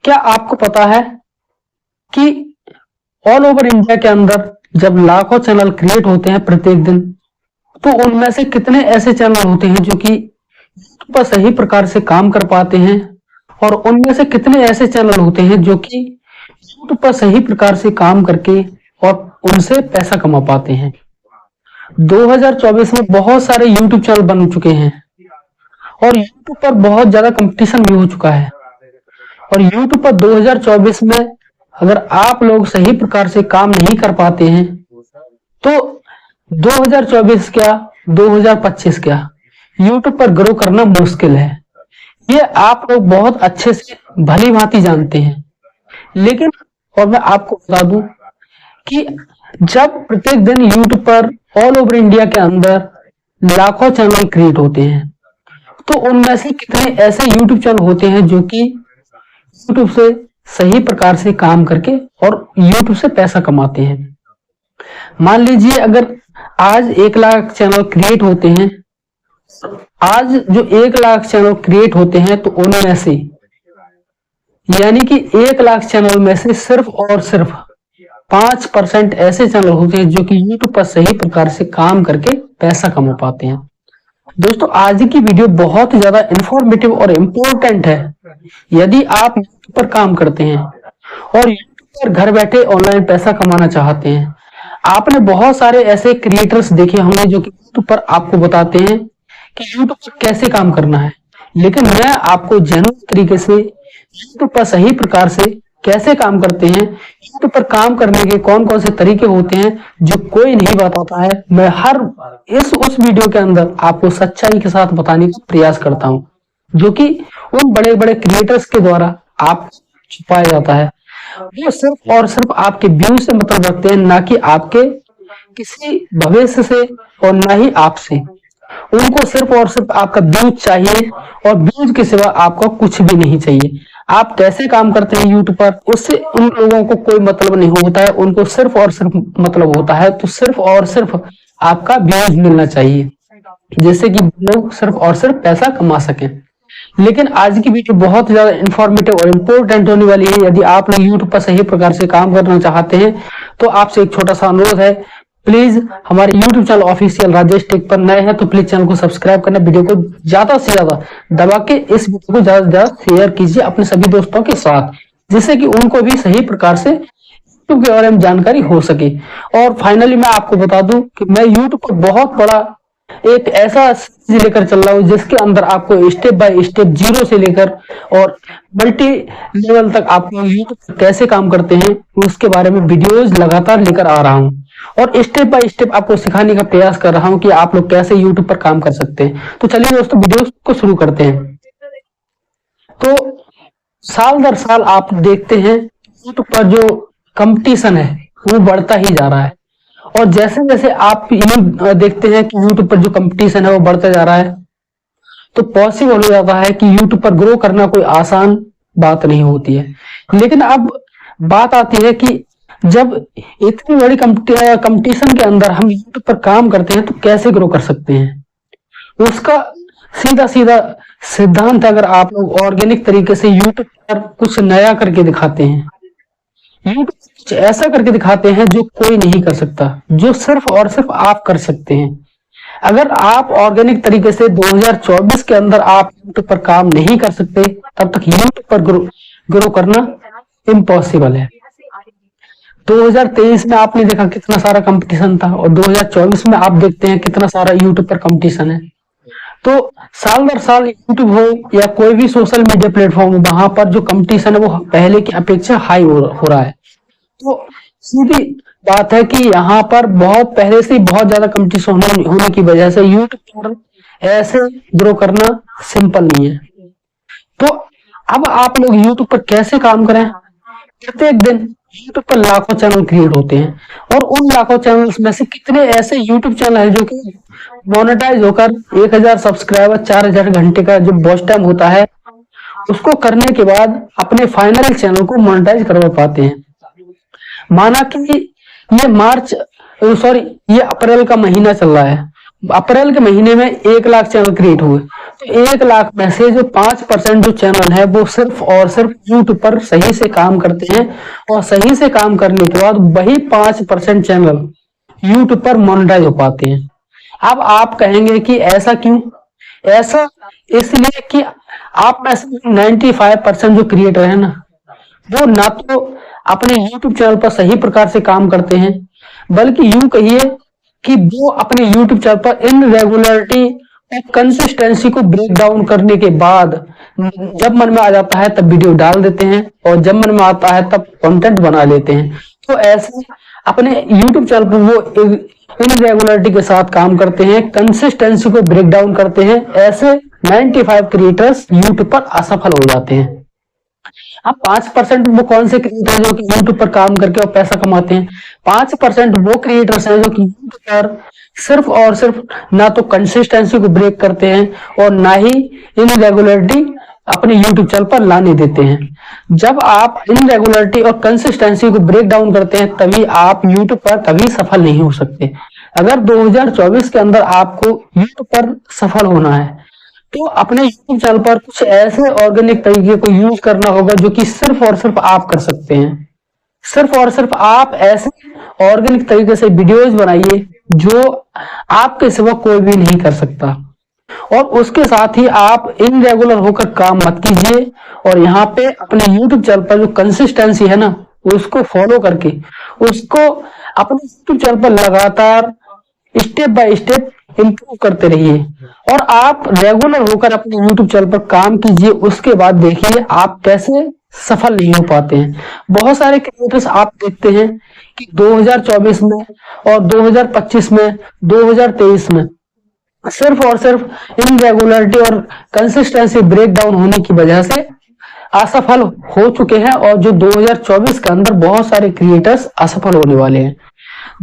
क्या आपको पता है कि ऑल ओवर इंडिया के अंदर जब लाखों चैनल क्रिएट होते हैं प्रत्येक दिन, तो उनमें से कितने ऐसे चैनल होते हैं जो कि यूट्यूब पर सही प्रकार से काम कर पाते हैं, और उनमें से कितने ऐसे चैनल होते हैं जो कि यूट्यूब पर सही प्रकार से काम करके और उनसे पैसा कमा पाते हैं। 2024 में बहुत सारे यूट्यूब चैनल बन चुके हैं और यूट्यूब पर बहुत ज्यादा कंपटीशन भी हो चुका है। और यूट्यूब पर 2024 में अगर आप लोग सही प्रकार से काम नहीं कर पाते हैं तो 2024 क्या 2025 क्या, यूट्यूब पर ग्रो करना मुश्किल है। ये आप लोग बहुत अच्छे से भली भांति जानते हैं। लेकिन और मैं आपको बता दूं कि जब प्रत्येक दिन यूट्यूब पर ऑल ओवर इंडिया के अंदर लाखों चैनल क्रिएट होते हैं, तो उनमें से कितने ऐसे यूट्यूब चैनल होते हैं जो कि यूट्यूब से सही प्रकार से काम करके और यूट्यूब से पैसा कमाते हैं। मान लीजिए अगर आज 1 लाख चैनल क्रिएट होते हैं, आज जो 1 लाख चैनल क्रिएट होते हैं तो उनमें से यानी कि 1 लाख चैनल में से सिर्फ और सिर्फ 5% ऐसे चैनल होते हैं जो कि यूट्यूब पर सही प्रकार से काम करके पैसा कमा पाते हैं। दोस्तों, आज की वीडियो बहुत ज्यादा इंफॉर्मेटिव और इम्पोर्टेंट है। यदि आप यूट्यूब पर काम करते हैं और यूट्यूब पर घर बैठे ऑनलाइन पैसा कमाना चाहते हैं, आपने बहुत सारे ऐसे क्रिएटर्स देखे होंगे जो कि यूट्यूब पर आपको बताते हैं कि यूट्यूब पर कैसे काम करना है। लेकिन मैं आपको जेन्युइन तरीके से यूट्यूब पर सही प्रकार से कैसे काम करते हैं, यूट्यूब पर काम करने के कौन कौन से तरीके होते हैं जो कोई नहीं बताता है, मैं हर उस वीडियो के अंदर आपको सच्चाई के साथ बताने का प्रयास करता हूं, जो कि उन बड़े बड़े क्रिएटर्स के द्वारा आप छुपाया जाता है। वो सिर्फ और सिर्फ आपके व्यू से मतलब रखते हैं, ना कि आपके किसी भविष्य से और ना ही आपसे। उनको सिर्फ और सिर्फ आपका व्यूज चाहिए और व्यूज के सिवा आपका कुछ भी नहीं चाहिए। आप कैसे काम करते हैं यूट्यूब पर, उससे उन लोगों को कोई मतलब नहीं होता है। उनको सिर्फ और सिर्फ मतलब होता है तो सिर्फ और सिर्फ आपका व्यूज मिलना चाहिए, जिससे कि लोग सिर्फ और सिर्फ पैसा कमा सकें। लेकिन आज की वीडियो बहुत ज्यादा इंफॉर्मेटिव और इम्पोर्टेंट होने वाली है। यदि आप लोग यूट्यूब पर सही प्रकार से काम करना चाहते हैं तो आपसे एक छोटा सा अनुरोध है, प्लीज हमारे YouTube channel official Rajesh tech पर नए हैं तो प्लीज चैनल को सब्सक्राइब करना, वीडियो को ज्यादा से ज्यादा दबा के इस वीडियो को ज्यादा से ज्यादा शेयर कीजिए अपने सभी दोस्तों के साथ, जिससे कि उनको भी सही प्रकार से यूट्यूब के बारे में जानकारी हो सके। और फाइनली मैं आपको बता दूं कि मैं यूट्यूब पर बहुत बड़ा एक ऐसा चीज लेकर चल रहा हूँ जिसके अंदर आपको स्टेप बाय स्टेप जीरो से लेकर और मल्टी लेवल तक आपको यूट्यूब कैसे काम करते हैं उसके बारे में वीडियोज लगातार लेकर आ रहा हूँ और स्टेप बाय स्टेप आपको सिखाने का प्रयास कर रहा हूँ कि आप लोग कैसे यूट्यूब पर काम कर सकते हैं। तो चलिए दोस्तों, वीडियो को शुरू करते हैं। तो साल दर साल आप देखते हैं यूट्यूब पर जो कंपटीशन है वो बढ़ता ही जा रहा है, और जैसे जैसे आप देखते हैं कि यूट्यूब पर जो कंपटीशन है वो बढ़ता जा रहा है, तो पॉसिबल हो जाता है कि यूट्यूब पर ग्रो करना कोई आसान बात नहीं होती है। लेकिन अब बात आती है कि जब इतनी बड़ी कंपटीशन के अंदर हम यूट्यूब पर काम करते हैं तो कैसे ग्रो कर सकते हैं। उसका सीधा सीधा सिद्धांत, अगर आप लोग ऑर्गेनिक तरीके से यूट्यूब पर कुछ नया करके दिखाते हैं, यूट्यूब कुछ ऐसा करके दिखाते हैं जो कोई नहीं कर सकता, जो सिर्फ और सिर्फ आप कर सकते हैं। अगर आप ऑर्गेनिक तरीके से 2024 के अंदर आप यूट्यूब पर काम नहीं कर सकते, तब तक यूट्यूब पर ग्रो करना इम्पॉसिबल है। 2023 में आपने देखा कितना सारा कंपटीशन था और 2024 में आप देखते हैं कितना सारा यूट्यूब पर कंपटीशन है। तो साल दर साल यूट्यूब हो या कोई भी सोशल मीडिया प्लेटफॉर्म हो, वहां पर जो कंपटीशन है वो पहले की अपेक्षा हाई हो रहा है। तो सीधी बात है कि यहाँ पर बहुत पहले से बहुत ज्यादा कंपटीशन होने की वजह से यूट्यूब पर ऐसे ग्रो करना सिंपल नहीं है। तो अब आप लोग यूट्यूब पर कैसे काम करें। प्रत्येक दिन यूट्यूब पर लाखों चैनल क्रिएट होते हैं और उन लाखों चैनल्स में से कितने ऐसे यूट्यूब चैनल है जो कि मोनेटाइज होकर 1000 सब्सक्राइबर 4000 घंटे का जो वॉच टाइम होता है उसको करने के बाद अपने फाइनल चैनल को मोनेटाइज करवा पाते हैं। माना कि ये अप्रैल का महीना चल रहा है, अप्रैल के महीने में 1 लाख चैनल क्रिएट हुए, तो 1 लाख में से जो 5% जो चैनल है वो सिर्फ और सिर्फ यूट्यूब पर सही से काम करते हैं, और सही से काम करने के बाद वही 5% चैनल यूट्यूब पर मोनेटाइज हो पाते हैं। अब आप कहेंगे कि ऐसा क्यों? ऐसा इसलिए कि आप में से 95% जो क्रिएटर है ना, वो ना तो अपने यूट्यूब चैनल पर सही प्रकार से काम करते हैं, बल्कि यूं कहिए कि वो अपने यूट्यूब चैनल पर इनरेगुलरिटी और कंसिस्टेंसी को ब्रेक डाउन करने के बाद जब मन में आ जाता है तब वीडियो डाल देते हैं, और जब मन में आता है तब कंटेंट बना लेते हैं। तो ऐसे अपने यूट्यूब चैनल पर वो इनरेगुलरिटी के साथ काम करते हैं, कंसिस्टेंसी को ब्रेक डाउन करते हैं। ऐसे 95 क्रिएटर्स यूट्यूब पर असफल हो जाते हैं। अब 5% वो कौन से क्रिएटर हैं जो कि यूट्यूब पर काम करके और पैसा कमाते हैं? 5% वो क्रिएटर्स हैं जो कि यूट्यूब पर सिर्फ और सिर्फ ना तो कंसिस्टेंसी को ब्रेक करते हैं और ना ही इनरेगुलरिटी अपने यूट्यूब चैनल पर लाने देते हैं। जब आप इनरेगुलरिटी और कंसिस्टेंसी को ब्रेक डाउन करते हैं तभी आप यूट्यूब पर कभी सफल नहीं हो सकते। अगर 2024 के अंदर आपको यूट्यूब पर सफल होना है तो अपने यूट्यूब चैनल पर कुछ ऐसे ऑर्गेनिक तरीके को यूज करना होगा जो कि सिर्फ और सिर्फ आप कर सकते हैं। सिर्फ और सिर्फ आप ऐसे ऑर्गेनिक तरीके से वीडियोज बनाइए जो आपके सिवा कोई भी नहीं कर सकता, और उसके साथ ही आप इनरेगुलर होकर काम मत कीजिए। और यहाँ पे अपने यूट्यूब चैनल पर जो कंसिस्टेंसी है ना, उसको फॉलो करके उसको अपने यूट्यूब चैनल पर लगातार स्टेप बाय स्टेप इंप्रूव करते रहिए, और आप रेगुलर होकर अपने यूट्यूब चैनल पर काम कीजिए। उसके बाद देखिए आप कैसे सफल नहीं हो पाते हैं। बहुत सारे क्रिएटर्स आप देखते हैं कि 2024 में और 2025 में, 2023 में सिर्फ और सिर्फ इनरेगुलरिटी और कंसिस्टेंसी ब्रेक डाउन होने की वजह से असफल हो चुके हैं, और जो 2024 के अंदर बहुत सारे क्रिएटर्स असफल होने वाले हैं।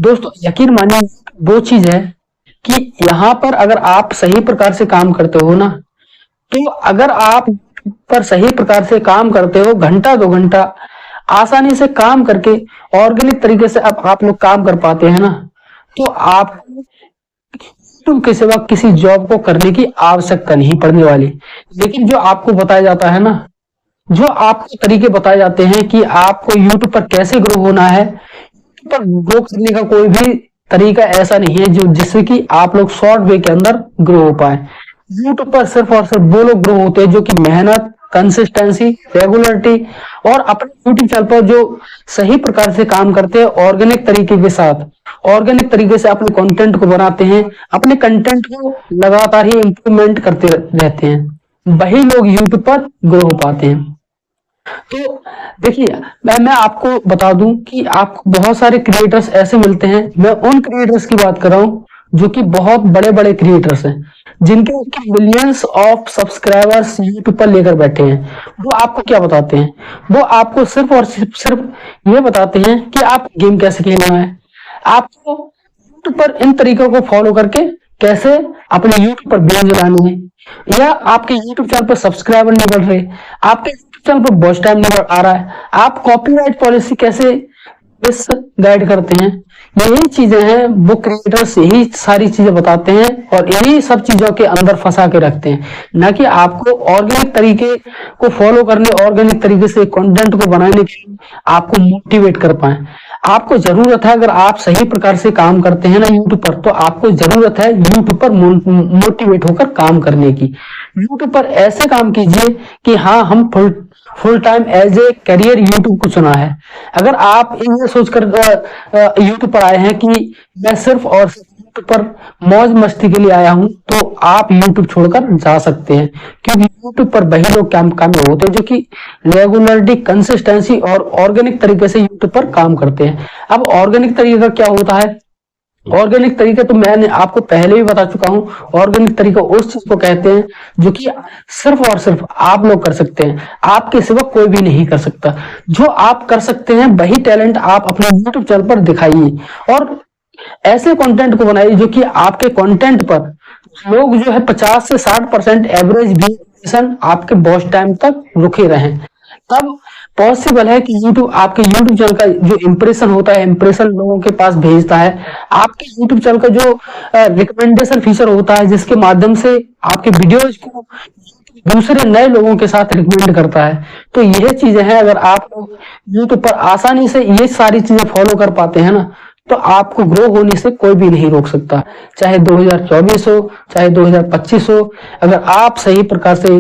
दोस्तों यकीन मानिए वो चीज है कि यहाँ पर अगर आप सही प्रकार से काम करते हो ना, तो अगर आप पर सही प्रकार से काम करते हो, घंटा 2 घंटा आसानी से काम करके ऑर्गेनिक तरीके से अब आप लोग काम कर पाते हैं ना, तो आप यूट्यूब के सिवा किसी जॉब को करने की आवश्यकता नहीं पड़ने वाली। लेकिन जो आपको बताया जाता है ना, जो आपको तरीके बताए जाते हैं कि आपको यूट्यूब पर कैसे ग्रो होना है, पर ग्रो करने का कोई भी तरीका ऐसा नहीं है जो जिससे कि आप लोग शॉर्ट वे के अंदर ग्रो हो पाए। यूट्यूब पर सिर्फ और सिर्फ वो लोग ग्रो होते हैं जो कि मेहनत, कंसिस्टेंसी, रेगुलरिटी और अपने यूट्यूब चैनल पर जो सही प्रकार से काम करते हैं, ऑर्गेनिक तरीके के साथ, ऑर्गेनिक तरीके से अपने कंटेंट को बनाते हैं, अपने कंटेंट को लगातार ही इंप्रूवमेंट करते रहते हैं, वही लोग यूट्यूब पर ग्रो हो पाते हैं। तो देखिए मैं आपको बता दूं कि आपको बहुत सारे क्रिएटर्स ऐसे मिलते हैं, मैं उन क्रिएटर्स की बात कर रहा हूं जो कि बहुत बड़े बड़े क्रिएटर्स हैं, जिनके मिलियंस ऑफ सब्सक्राइबर्स यूट्यूब पर लेकर बैठे हैं। वो आपको क्या बताते हैं? वो आपको सिर्फ और सिर्फ ये बताते हैं कि आप गेम कैसे खेलना है, आपको यूट्यूब पर इन तरीकों को फॉलो करके कैसे अपने यूट्यूब पर व्यूज लाने हैं, या आपके यूट्यूब चैनल पर सब्सक्राइबर नहीं बढ़ रहे, आपके चैनल पर वॉच टाइम नहीं आ रहा है, आप कॉपीराइट पॉलिसी कैसे इस गाइड करते हैं। यही चीजें हैं, वो क्रिएटर्स यही सारी चीजें बताते हैं और यही सब चीजों के अंदर फंसा के रखते हैं, ना कि आपको ऑर्गेनिक तरीके को फॉलो करने, ऑर्गेनिक तरीके से कंटेंट को बनाने के लिए आपको मोटिवेट कर पाए। आपको जरूरत है, अगर आप सही प्रकार से काम करते हैं ना यूट्यूब पर, तो आपको जरूरत है यूट्यूब पर मोटिवेट होकर काम करने की। यूट्यूब पर ऐसे काम कीजिए कि हाँ हम full time as a career YouTube को चुना है। अगर आप ये सोचकर यूट्यूब पर आए हैं कि मैं सिर्फ और सिर्फ यूट्यूब पर मौज मस्ती के लिए आया हूं, तो आप यूट्यूब छोड़कर जा सकते हैं, क्योंकि यूट्यूब पर वही लोग कामयाब होते हैं जो कि रेगुलरिटी, कंसिस्टेंसी और ऑर्गेनिक तरीके से यूट्यूब पर काम करते हैं। अब ऑर्गेनिक तरीके का क्या होता है? ऑर्गेनिक तरीका तो मैंने आपको पहले भी बता चुका हूं। ऑर्गेनिक तरीका उस चीज को कहते हैं जो कि सिर्फ और सिर्फ आप लोग कर सकते हैं, आपके सिवा कोई भी नहीं कर सकता। जो आप कर सकते हैं वही टैलेंट आप अपने यूट्यूब चैनल पर दिखाइए, और ऐसे कंटेंट को बनाइए जो कि आपके कंटेंट पर लोग जो है 50 से 60% एवरेज व्यूएशन आपके वॉच टाइम तक रुके रहें। तब पॉसिबल है कि यूट्यूब आपके यूट्यूब चैनल का जो इम्प्रेशन होता है, इम्प्रेशन लोगों के पास भेजता है, आपके यूट्यूब चैनल का जो रिकमेंडेशन फीचर होता है, जिसके माध्यम से आपके वीडियोज को दूसरे नए लोगों के साथ रिकमेंड करता है। तो यह चीजें हैं, अगर आप लोग यूट्यूब पर आसानी से ये सारी चीजें फॉलो कर पाते हैं ना, तो आपको ग्रो होने से कोई भी नहीं रोक सकता। चाहे 2024 हो, चाहे 2025 हो, अगर आप सही प्रकार से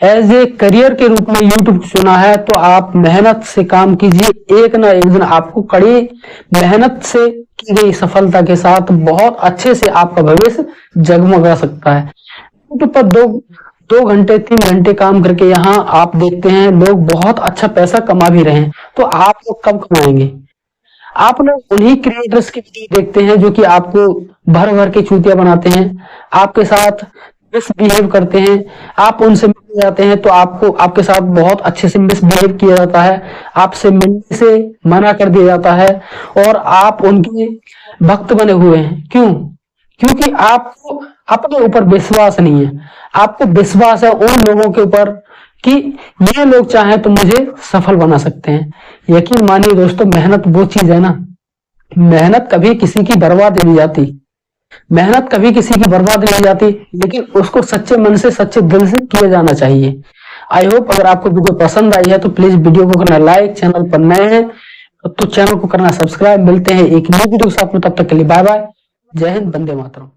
एज ए करियर के रूप में यूट्यूब चुना है, तो आप मेहनत से काम कीजिए। एक ना एक दिन आपको कड़ी मेहनत से की गई सफलता के साथ बहुत अच्छे से आपका भविष्य जगमगा सकता है। यूट्यूब पर दो घंटे 3 घंटे काम करके यहाँ आप देखते हैं लोग बहुत अच्छा पैसा कमा भी रहे हैं, तो आप लोग कब कमाएंगे? आप लोग उन्हीं क्रिएटर्स की वीडियो देखते हैं जो कि आपको भर भर के चूतिया बनाते हैं, आपके साथ मिसबिहेव करते हैं, आप उनसे मिल जाते हैं तो आपको आपके साथ बहुत अच्छे से मिसबिहेव किया जाता है, आपसे मिलने से मना कर दिया जाता है, और आप उनके भक्त बने हुए हैं। क्यों? क्योंकि आपको अपने ऊपर विश्वास नहीं है। आपको विश्वास है उन लोगों के ऊपर कि ये लोग चाहें तो मुझे सफल बना सकते हैं। यकीन मानिए दोस्तों, मेहनत वो चीज है ना, मेहनत कभी किसी की बर्बाद नहीं जाती, मेहनत कभी किसी की बर्बाद नहीं जाती, लेकिन उसको सच्चे मन से सच्चे दिल से किया जाना चाहिए। आई होप अगर आपको वीडियो पसंद आई है तो प्लीज वीडियो को करना लाइक, चैनल पर नए हैं तो चैनल को करना सब्सक्राइब। मिलते हैं एक नई वीडियो के साथ में, तब तक के लिए बाय बाय। जय हिंद, वंदे मातरम।